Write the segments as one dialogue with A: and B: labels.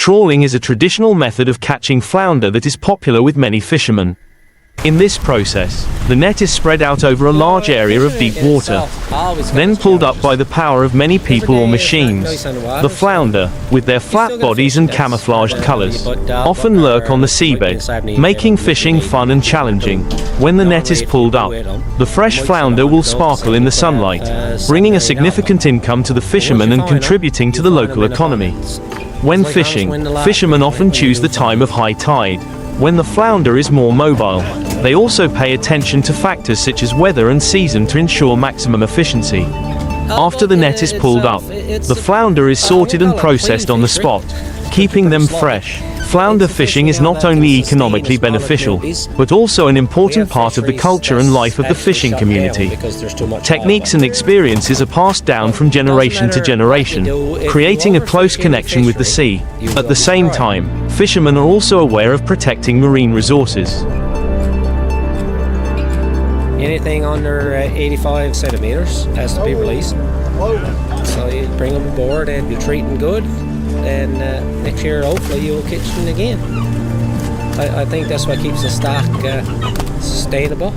A: Trawling is a traditional method of catching flounder that is popular with many fishermen. In this process, the net is spread out over a large area of deep water, then pulled up by the power of many people or machines. The flounder, with their flat bodies and camouflaged colors, often lurk on the seabed, making fishing fun and challenging. When the net is pulled up, the fresh flounder will sparkle in the sunlight, bringing a significant income to the fishermen and contributing to the local economy. When fishing, fishermen often choose the time of high tide, when the flounder is more mobile. They also pay attention to factors such as weather and season to ensure maximum efficiency. After the net is pulled up, the flounder is sorted and processed on the spot, keeping them fresh. Flounder fishing is not only economically beneficial, but also an important part of the culture and life of the fishing community. Techniques and experiences are passed down from generation to generation, creating a close connection with the sea. At the same time, fishermen are also aware of protecting marine resources.
B: Anything under 85 centimeters has to be released. So you bring them aboard and you treat them good, and next year hopefully you'll catch them again. I think that's what keeps the stock sustainable.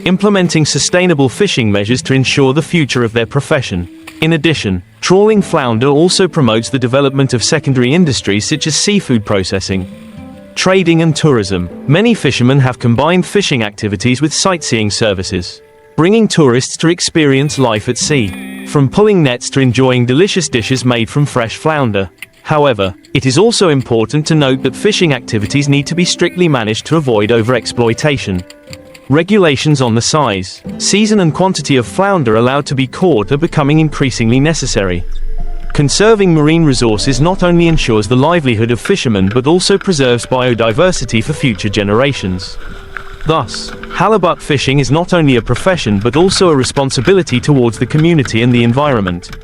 A: Implementing sustainable fishing measures to ensure the future of their profession. In addition, trawling flounder also promotes the development of secondary industries such as seafood processing, trading and tourism. Many fishermen have combined fishing activities with sightseeing services, bringing tourists to experience life at sea, from pulling nets to enjoying delicious dishes made from fresh flounder. However, it is also important to note that fishing activities need to be strictly managed to avoid overexploitation. Regulations on the size, season and quantity of flounder allowed to be caught are becoming increasingly necessary. Conserving marine resources not only ensures the livelihood of fishermen but also preserves biodiversity for future generations. Thus, halibut fishing is not only a profession but also a responsibility towards the community and the environment.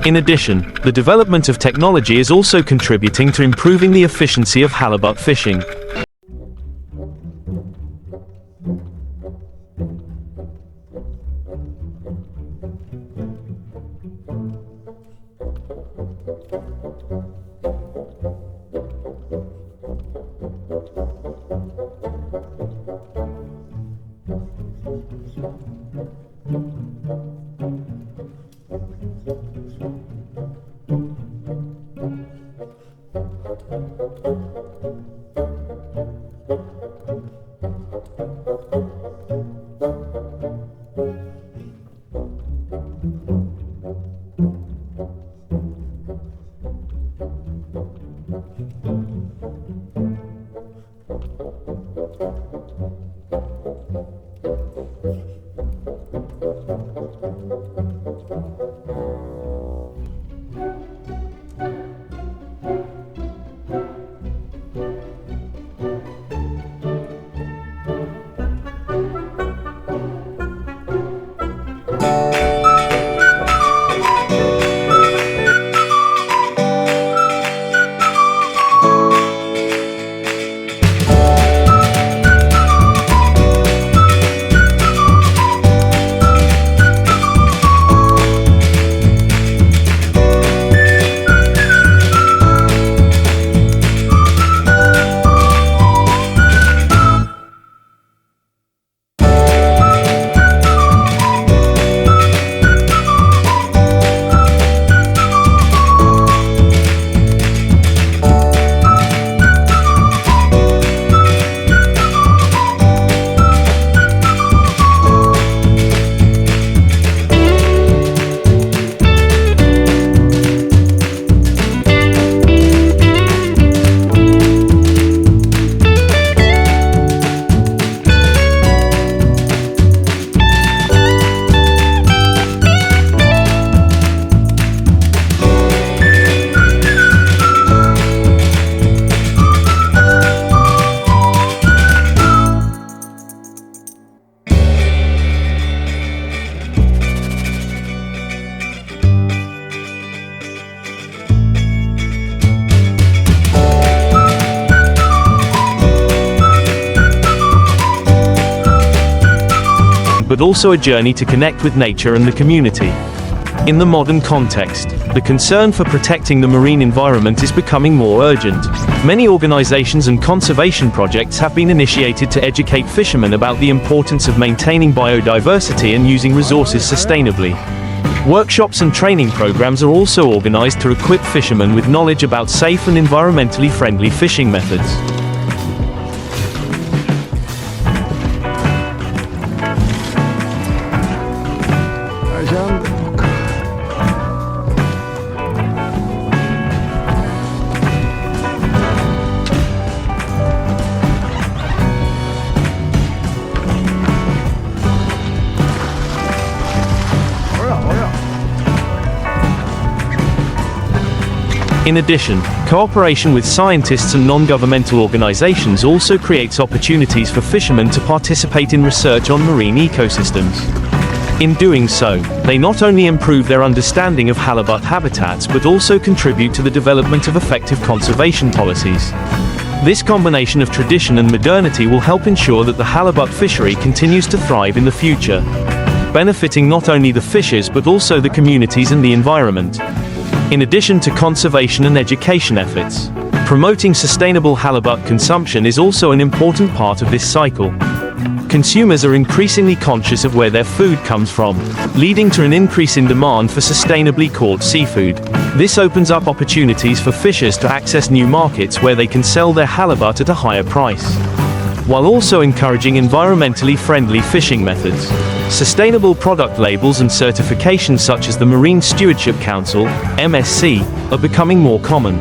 A: In addition, the development of technology is also contributing to improving the efficiency of halibut fishing. but also a journey to connect with nature and the community. In the modern context, the concern for protecting the marine environment is becoming more urgent. Many organizations and conservation projects have been initiated to educate fishermen about the importance of maintaining biodiversity and using resources sustainably. Workshops and training programs are also organized to equip fishermen with knowledge about safe and environmentally friendly fishing methods. In addition, cooperation with scientists and non-governmental organizations also creates opportunities for fishermen to participate in research on marine ecosystems. In doing so, they not only improve their understanding of halibut habitats but also contribute to the development of effective conservation policies. This combination of tradition and modernity will help ensure that the halibut fishery continues to thrive in the future, benefiting not only the fishers but also the communities and the environment. In addition to conservation and education efforts, promoting sustainable halibut consumption is also an important part of this cycle. Consumers are increasingly conscious of where their food comes from, leading to an increase in demand for sustainably caught seafood. This opens up opportunities for fishers to access new markets where they can sell their halibut at a higher price, while also encouraging environmentally friendly fishing methods. Sustainable product labels and certifications such as the Marine Stewardship Council, MSC, are becoming more common.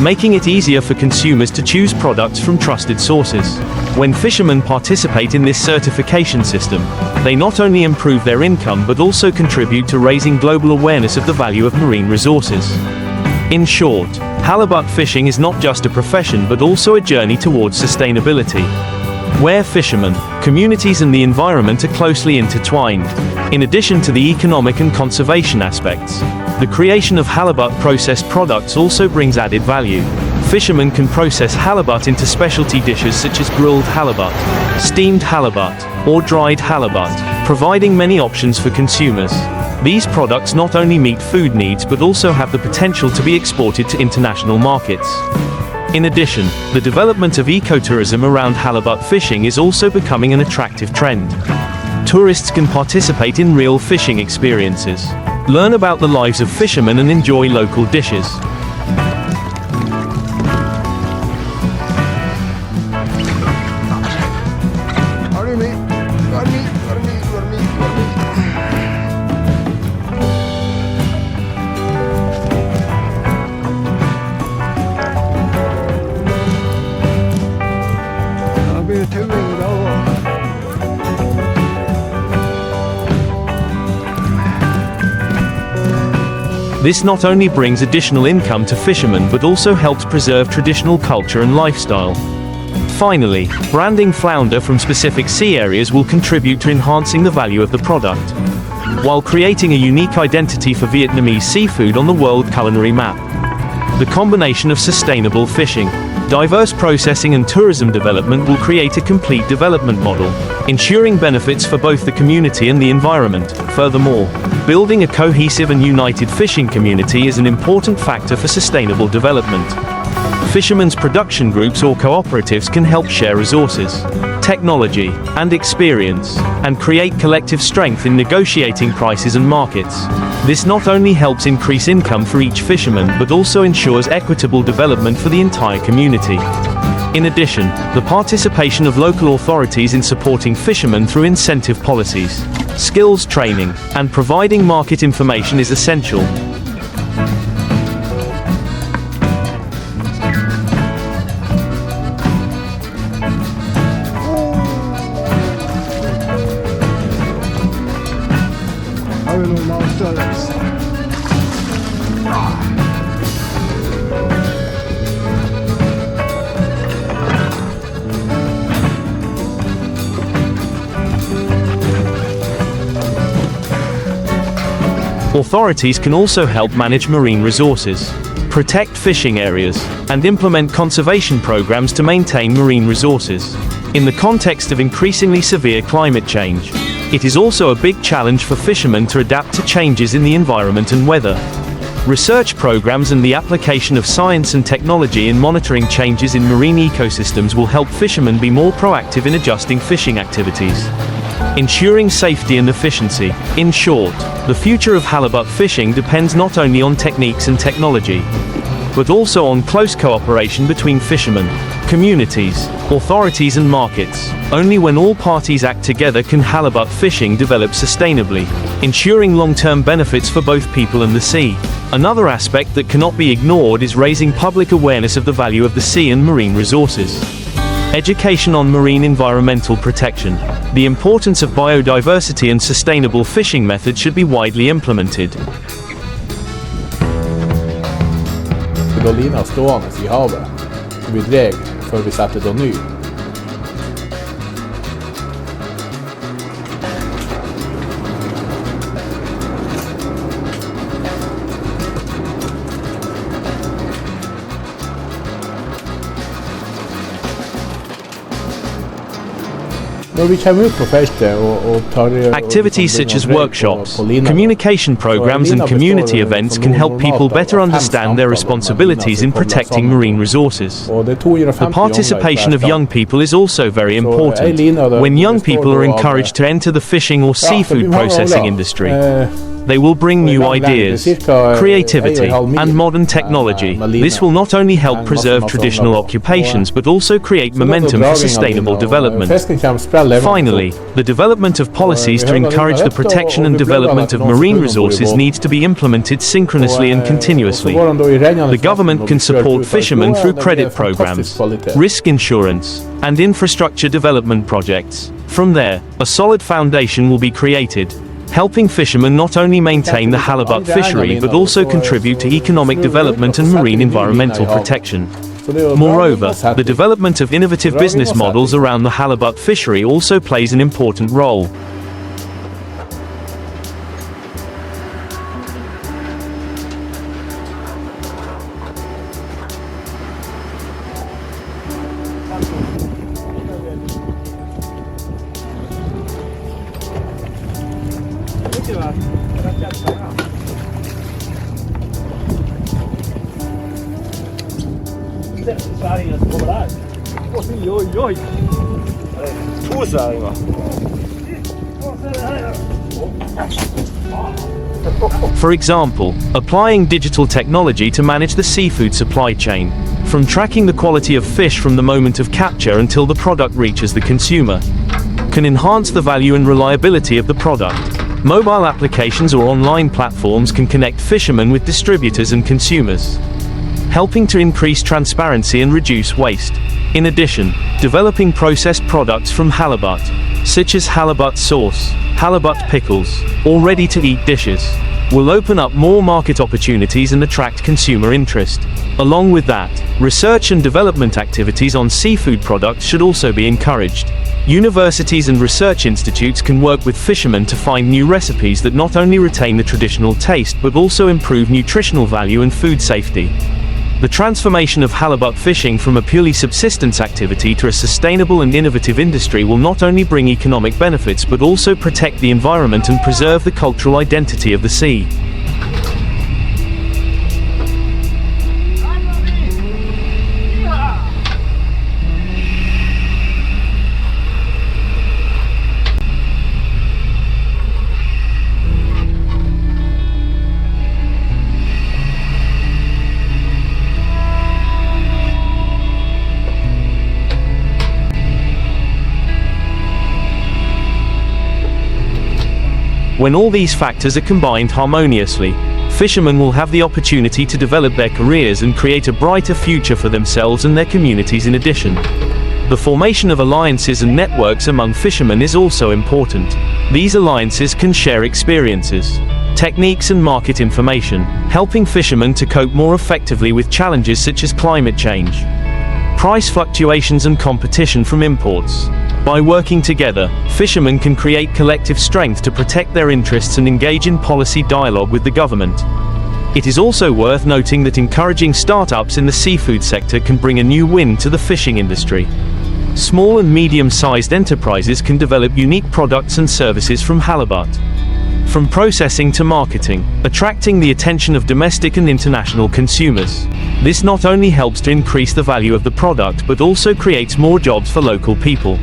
A: Making it easier for consumers to choose products from trusted sources. When fishermen participate in this certification system, they not only improve their income but also contribute to raising global awareness of the value of marine resources. In short, halibut fishing is not just a profession but also a journey towards sustainability, where fishermen, communities and the environment are closely intertwined. In addition to the economic and conservation aspects, the creation of halibut processed products also brings added value. Fishermen can process halibut into specialty dishes such as grilled halibut, steamed halibut, or dried halibut, providing many options for consumers. These products not only meet food needs but also have the potential to be exported to international markets. In addition, the development of ecotourism around halibut fishing is also becoming an attractive trend. Tourists can participate in real fishing experiences, learn about the lives of fishermen and enjoy local dishes. This not only brings additional income to fishermen but also helps preserve traditional culture and lifestyle. Finally, branding flounder from specific sea areas will contribute to enhancing the value of the product, while creating a unique identity for Vietnamese seafood on the world culinary map. The combination of sustainable fishing, diverse processing and tourism development will create a complete development model, ensuring benefits for both the community and the environment. Furthermore, building a cohesive and united fishing community is an important factor for sustainable development. Fishermen's production groups or cooperatives can help share resources, technology, and experience, and create collective strength in negotiating prices and markets. This not only helps increase income for each fisherman but also ensures equitable development for the entire community. In addition, the participation of local authorities in supporting fishermen through incentive policies, skills training, and providing market information is essential. Authorities can also help manage marine resources, protect fishing areas, and implement conservation programs to maintain marine resources. In the context of increasingly severe climate change, it is also a big challenge for fishermen to adapt to changes in the environment and weather. Research programs and the application of science and technology in monitoring changes in marine ecosystems will help fishermen be more proactive in adjusting fishing activities, ensuring safety and efficiency. In short, the future of halibut fishing depends not only on techniques and technology, but also on close cooperation between fishermen, communities, authorities and markets. Only when all parties act together can halibut fishing develop sustainably, ensuring long-term benefits for both people and the sea. Another aspect that cannot be ignored is raising public awareness of the value of the sea and marine resources. Education on marine environmental protection, the importance of biodiversity and sustainable fishing methods should be widely implemented.
C: Då linan stående i havet, så vi dreg før vi satte den ny.
A: Activities such as workshops, communication programs and community events can help people better understand their responsibilities in protecting marine resources. The participation of young people is also very important. When young people are encouraged to enter the fishing or seafood processing industry, they will bring new ideas, creativity, and modern technology. This will not only help preserve traditional occupations but also create momentum for sustainable development. Finally, the development of policies to encourage the protection and development of marine resources needs to be implemented synchronously and continuously. The government can support fishermen through credit programs, risk insurance, and infrastructure development projects. From there, a solid foundation will be created, helping fishermen not only maintain the halibut fishery but also contribute to economic development and marine environmental protection. Moreover, the development of innovative business models around the halibut fishery also plays an important role. For example, applying digital technology to manage the seafood supply chain, from tracking the quality of fish from the moment of capture until the product reaches the consumer, can enhance the value and reliability of the product. Mobile applications or online platforms can connect fishermen with distributors and consumers, helping to increase transparency and reduce waste. In addition, developing processed products from halibut, such as halibut sauce, halibut pickles, or ready-to-eat dishes, will open up more market opportunities and attract consumer interest. Along with that, research and development activities on seafood products should also be encouraged. Universities and research institutes can work with fishermen to find new recipes that not only retain the traditional taste but also improve nutritional value and food safety. The transformation of halibut fishing from a purely subsistence activity to a sustainable and innovative industry will not only bring economic benefits but also protect the environment and preserve the cultural identity of the sea. When all these factors are combined harmoniously, fishermen will have the opportunity to develop their careers and create a brighter future for themselves and their communities. In addition, the formation of alliances and networks among fishermen is also important. These alliances can share experiences, techniques and market information, helping fishermen to cope more effectively with challenges such as climate change, price fluctuations and competition from imports. By working together, fishermen can create collective strength to protect their interests and engage in policy dialogue with the government. It is also worth noting that encouraging startups in the seafood sector can bring a new wind to the fishing industry. Small and medium-sized enterprises can develop unique products and services from halibut. From processing to marketing, attracting the attention of domestic and international consumers. This not only helps to increase the value of the product but also creates more jobs for local people.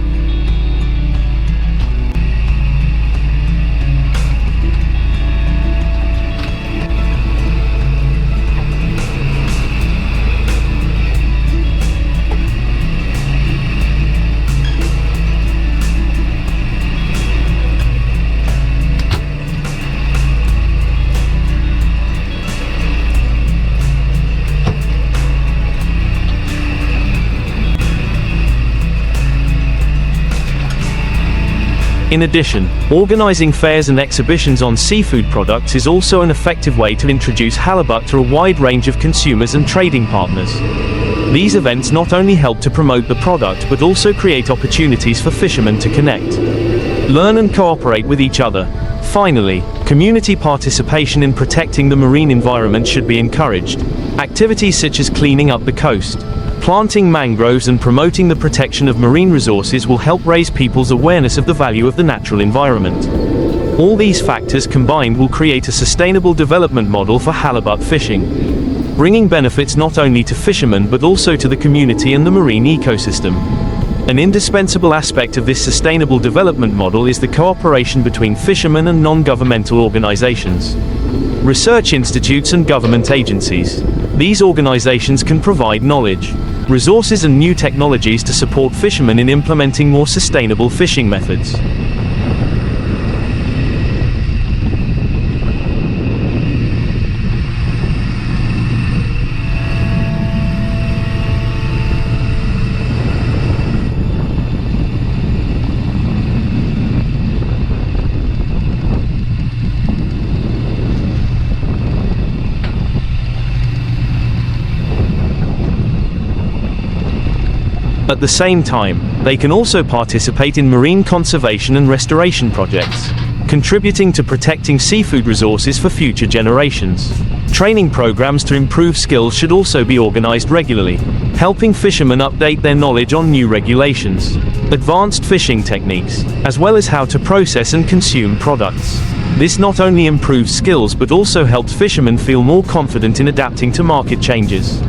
A: In addition, organizing fairs and exhibitions on seafood products is also an effective way to introduce halibut to a wide range of consumers and trading partners. These events not only help to promote the product but also create opportunities for fishermen to connect, learn and cooperate with each other. Finally, community participation in protecting the marine environment should be encouraged. Activities such as cleaning up the coast, planting mangroves and promoting the protection of marine resources will help raise people's awareness of the value of the natural environment. All these factors combined will create a sustainable development model for halibut fishing, bringing benefits not only to fishermen but also to the community and the marine ecosystem. An indispensable aspect of this sustainable development model is the cooperation between fishermen and non-governmental organizations, research institutes and government agencies. These organizations can provide knowledge, resources and new technologies to support fishermen in implementing more sustainable fishing methods. At the same time, they can also participate in marine conservation and restoration projects, contributing to protecting seafood resources for future generations. Training programs to improve skills should also be organized regularly, helping fishermen update their knowledge on new regulations, advanced fishing techniques, as well as how to process and consume products. This not only improves skills but also helps fishermen feel more confident in adapting to market changes.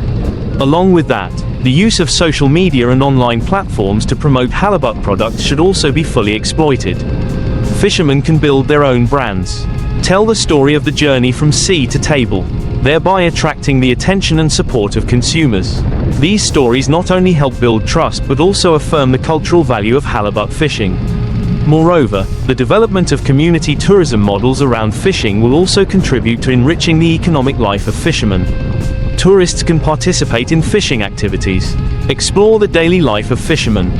A: Along with that, the use of social media and online platforms to promote halibut products should also be fully exploited. Fishermen can build their own brands, tell the story of the journey from sea to table, thereby attracting the attention and support of consumers. These stories not only help build trust but also affirm the cultural value of halibut fishing. Moreover, the development of community tourism models around fishing will also contribute to enriching the economic life of fishermen. Tourists can participate in fishing activities, explore the daily life of fishermen,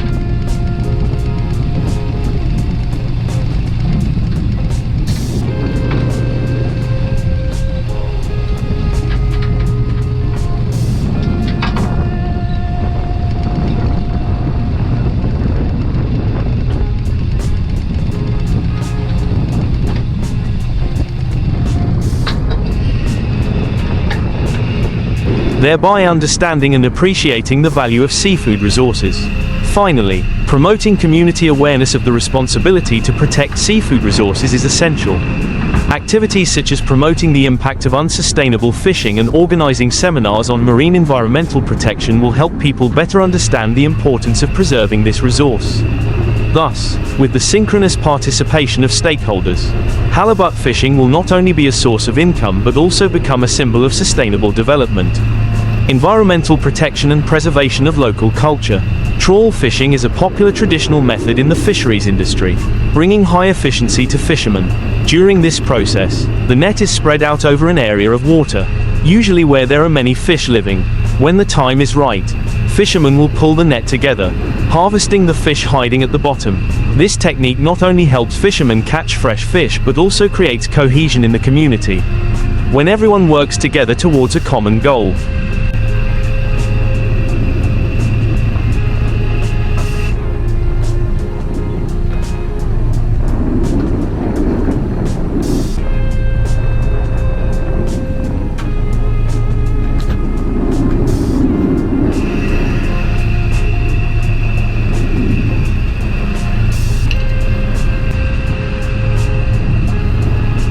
A: thereby understanding and appreciating the value of seafood resources. Finally, promoting community awareness of the responsibility to protect seafood resources is essential. Activities such as promoting the impact of unsustainable fishing and organizing seminars on marine environmental protection will help people better understand the importance of preserving this resource. Thus, with the synchronous participation of stakeholders, halibut fishing will not only be a source of income but also become a symbol of sustainable development, environmental protection and preservation of local culture. Trawl fishing is a popular traditional method in the fisheries industry, bringing high efficiency to fishermen. During this process, the net is spread out over an area of water, usually where there are many fish living. When the time is right, fishermen will pull the net together, harvesting the fish hiding at the bottom. This technique not only helps fishermen catch fresh fish but also creates cohesion in the community, when everyone works together towards a common goal.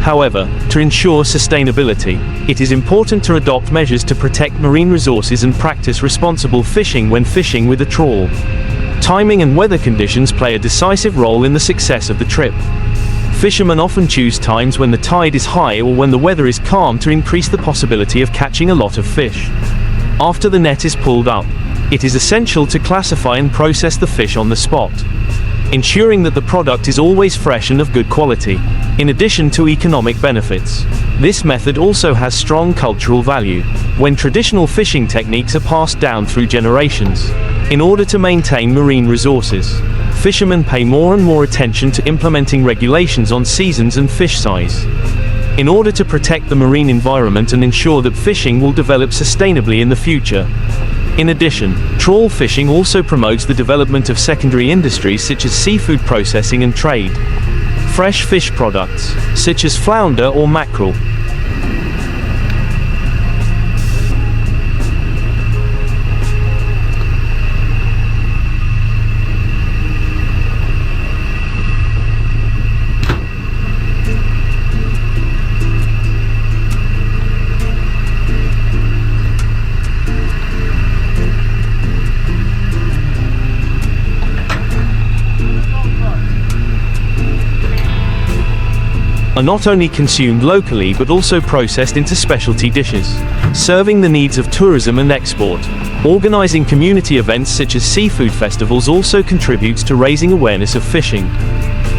A: However, to ensure sustainability, it is important to adopt measures to protect marine resources and practice responsible fishing when fishing with a trawl. Timing and weather conditions play a decisive role in the success of the trip. Fishermen often choose times when the tide is high or when the weather is calm to increase the possibility of catching a lot of fish. After the net is pulled up, it is essential to classify and process the fish on the spot, ensuring that the product is always fresh and of good quality. In addition to economic benefits, this method also has strong cultural value. When traditional fishing techniques are passed down through generations, in order to maintain marine resources, fishermen pay more and more attention to implementing regulations on seasons and fish size, in order to protect the marine environment and ensure that fishing will develop sustainably in the future. In addition, trawl fishing also promotes the development of secondary industries such as seafood processing and trade. Fresh fish products, such as flounder or mackerel, are not only consumed locally but also processed into specialty dishes, serving the needs of tourism and export. Organizing community events such as seafood festivals also contributes to raising awareness of fishing,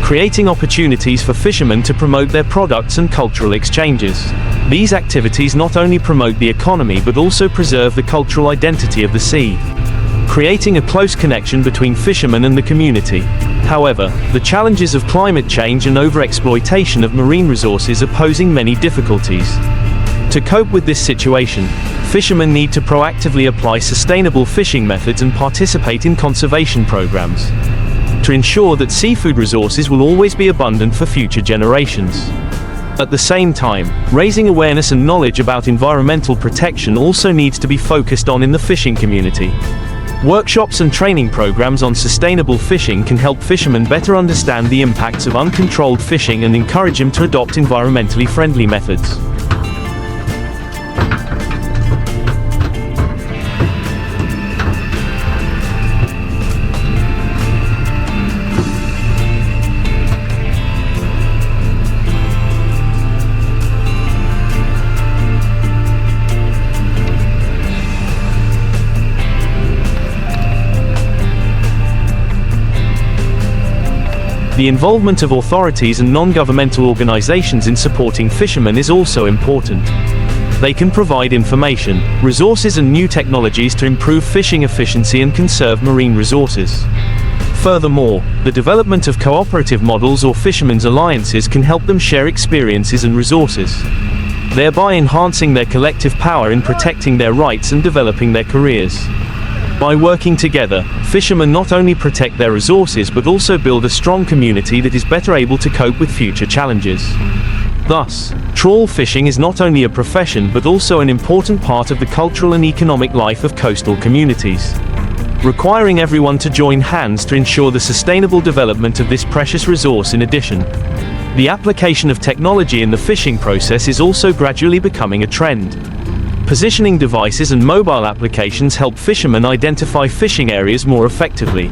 A: creating opportunities for fishermen to promote their products and cultural exchanges. These activities not only promote the economy but also preserve the cultural identity of the sea, creating a close connection between fishermen and the community. However, the challenges of climate change and overexploitation of marine resources are posing many difficulties. To cope with this situation, fishermen need to proactively apply sustainable fishing methods and participate in conservation programs, to ensure that seafood resources will always be abundant for future generations. At the same time, raising awareness and knowledge about environmental protection also needs to be focused on in the fishing community. Workshops and training programs on sustainable fishing can help fishermen better understand the impacts of uncontrolled fishing and encourage them to adopt environmentally friendly methods. The involvement of authorities and non-governmental organizations in supporting fishermen is also important. They can provide information, resources and new technologies to improve fishing efficiency and conserve marine resources. Furthermore, the development of cooperative models or fishermen's alliances can help them share experiences and resources, thereby enhancing their collective power in protecting their rights and developing their careers. By working together, fishermen not only protect their resources but also build a strong community that is better able to cope with future challenges. Thus, trawl fishing is not only a profession but also an important part of the cultural and economic life of coastal communities, requiring everyone to join hands to ensure the sustainable development of this precious resource. In addition, the application of technology in the fishing process is also gradually becoming a trend. Positioning devices and mobile applications help fishermen identify fishing areas more effectively.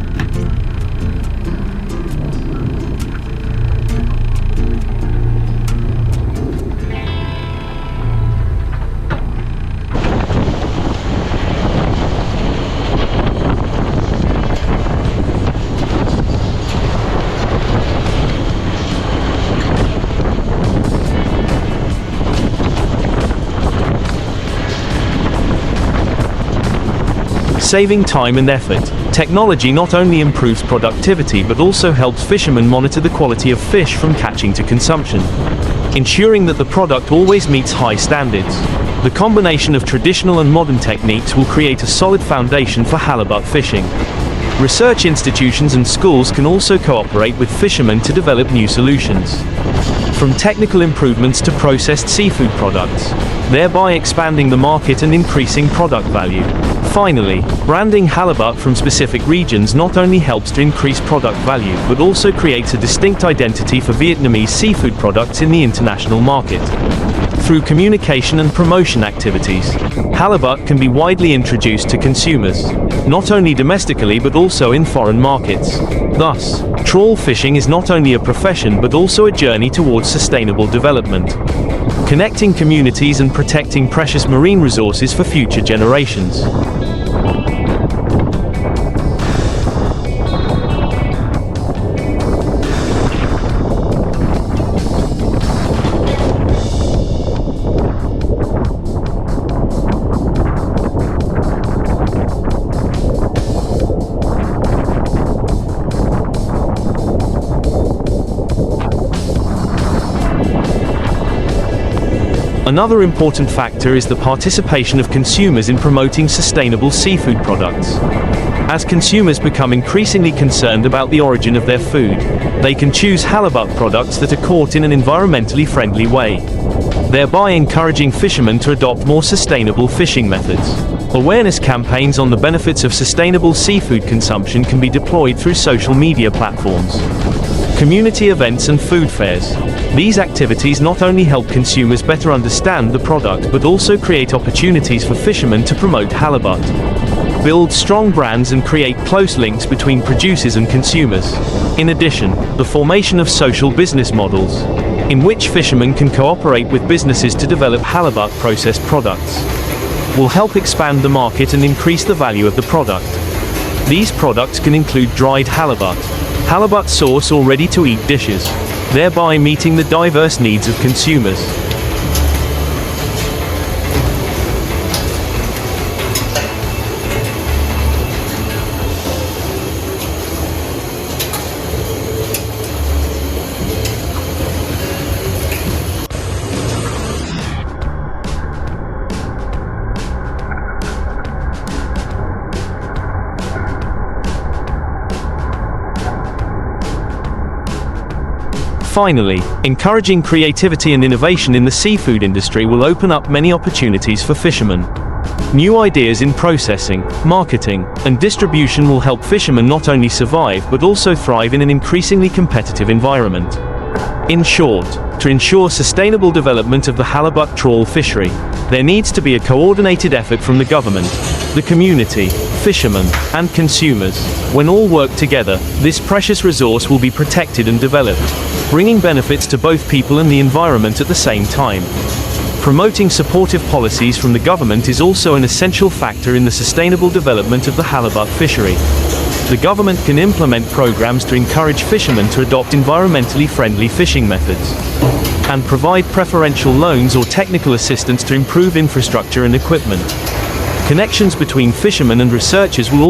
A: Saving time and effort, technology not only improves productivity but also helps fishermen monitor the quality of fish from catching to consumption, ensuring that the product always meets high standards. The combination of traditional and modern techniques will create a solid foundation for halibut fishing. Research institutions and schools can also cooperate with fishermen to develop new solutions, from technical improvements to processed seafood products, thereby expanding the market and increasing product value. Finally, branding halibut from specific regions not only helps to increase product value but also creates a distinct identity for Vietnamese seafood products in the international market. Through communication and promotion activities, halibut can be widely introduced to consumers, not only domestically but also in foreign markets. Thus, trawl fishing is not only a profession but also a journey towards sustainable development, connecting communities and protecting precious marine resources for future generations. Another important factor is the participation of consumers in promoting sustainable seafood products. As consumers become increasingly concerned about the origin of their food, they can choose halibut products that are caught in an environmentally friendly way, thereby encouraging fishermen to adopt more sustainable fishing methods. Awareness campaigns on the benefits of sustainable seafood consumption can be deployed through social media platforms, community events and food fairs. These activities not only help consumers better understand the product but also create opportunities for fishermen to promote halibut, build strong brands and create close links between producers and consumers. In addition, the formation of social business models, in which fishermen can cooperate with businesses to develop halibut processed products, will help expand the market and increase the value of the product. These products can include dried halibut sauce or ready-to-eat dishes, thereby meeting the diverse needs of consumers. Finally, encouraging creativity and innovation in the seafood industry will open up many opportunities for fishermen. New ideas in processing, marketing, and distribution will help fishermen not only survive but also thrive in an increasingly competitive environment. In short, to ensure sustainable development of the halibut trawl fishery, there needs to be a coordinated effort from the government, the community, fishermen, and consumers. When all work together, this precious resource will be protected and developed, bringing benefits to both people and the environment at the same time. Promoting supportive policies from the government is also an essential factor in the sustainable development of the halibut fishery. The government can implement programs to encourage fishermen to adopt environmentally friendly fishing methods, and provide preferential loans or technical assistance to improve infrastructure and equipment. Connections between fishermen and researchers will also